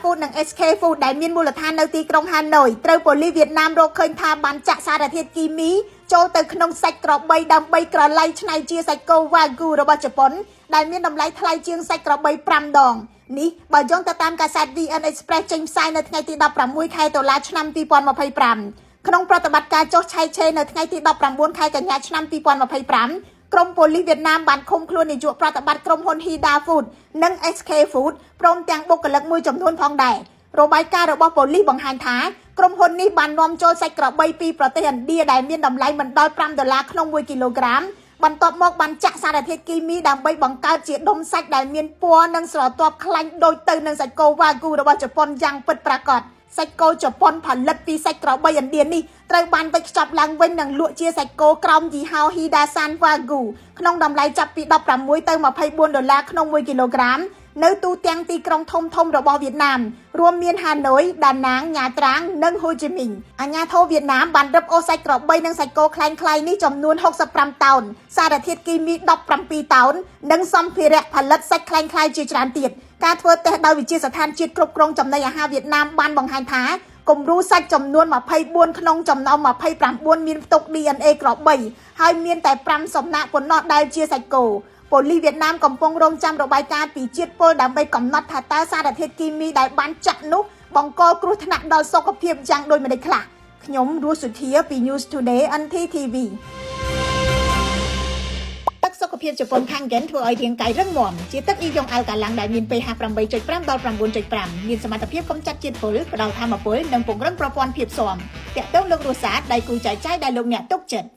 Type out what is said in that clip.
Food និង SK Food ដែលមានមូលដ្ឋាននៅទីក្រុងហាណូយត្រូវប៉ូលីសវៀតណាមរកឃើញថាបានចាក់សារធាតុគីមីចូលទៅក្នុងសាច់ក្របីដើម្បីក្រឡៃឆ្នៃជាសាច់គោ Wagyu របស់ជប៉ុនដែលមានតម្លៃថ្លៃជាងសាច់ក្របី5ដងនេះបើយោងទៅតាមកាសែត VN Express ចេញផ្សាយនៅថ្ងៃទី16ខែតុលាឆ្នាំ2025ក្នុងប្រតិបត្តិការចុះឆែកឆេរនៅថ្ងៃទី19ខែកញ្ញាឆ្នាំ2025ក្រុមប៉ូលីសវៀតណាមបានឃុំខ្លួននាយកប្រតិបត្តិក្រុមហ៊ុន Hida Food និង SK Food ព្រមទាំងបុគ្គលិកមួយចំនួនផងដែររបាយការណ៍របស់ប៉ូលីសបង្ហាញថាក្រុមហ៊ុននេះបាននាំចូលសាច់ក្របីពីប្រទេសឥណ្ឌាដែលមានតម្លៃមិនដល់$5ក្នុង1គីឡូក្រាមបន្ទាប់មកបានចាក់សារធាតុគីមីដើម្បីបង្កើតជាដុំសាច់ដែលមានពណ៌និងស្រទាប់ខ្លាញ់ដូចទៅនឹងសាច់គោ Wagyu របស់ជប៉ុនយ៉ាងពិតប្រាកដសាច់គោជប៉ុនផលិតពីសាច់ក្របីឥណ្ឌានេះត្រូវបានវេចខ្ចប់ឡើងវិញនិងលក់ជាសាច់គោក្រោមយីហោ Hidasan Wagyu ក្នុងតម្លៃចាប់ពី$16ទៅ$24ក្នុង1គីឡូក្រាមនៅទូទាំងទីក្រុងធំៗរបស់វៀតណាមរួមមានហាណូយ ដាណាង ញ៉ាត្រាងនិងហូជីមីញអាជ្ញាធរវៀតណាមបានរឹបអូសសាច់ក្របីនិងសាច់គោខ្លែងៗនេះចំនួន65តោនសារធាតុគីមី17តោននិងសម្ភារៈផលិតសាច់ខ្លែងៗជាច្រើនទៀតការធ្វើតេស្តដោយវិទ្យាស្ថានជាតិគ្រប់គ្រងចំណីអាហារវៀតណាមបានបង្ហាញថាគំរូសាច់ចំនួន24ក្នុងចំណោម29មានផ្ទុក DNA ក្របីហើយមានតែ5សំណាក់ប៉ុណ្ណោះដែលជាសាច់គោប៉ូលីសវៀតណាមកំពុងរងចាំរបាយការណ៍ពីជាតិពុលដើម្បីកំណត់ថាតើសារធាតុគីមីដែលបានចាក់នោះបង្កគ្រោះថ្នាក់ដល់សុខភាពយ៉ាងដូចម្តេចខ្លះខ្ញុំរស់សុធាពី News Today NTTV ទឹកសុខភាពជប៉ុន Kangen ធ្វើឲ្យរាងកាយរឹងមាំជាទឹកអ៊ីយ៉ុងអាល់កាឡាំងដែលមាន pH 8.5 ដល់ 9.5 មានសមត្ថភាពកម្ចាត់ជាតិពុលផ្ដល់ថាមពលនិងពង្រឹងប្រព័ន្ធភាពស៊ាំតាក់ទងលោករស់សាស្ត្រដៃគូចែកចាយដែលលោកអ្នកទុកចិត្ត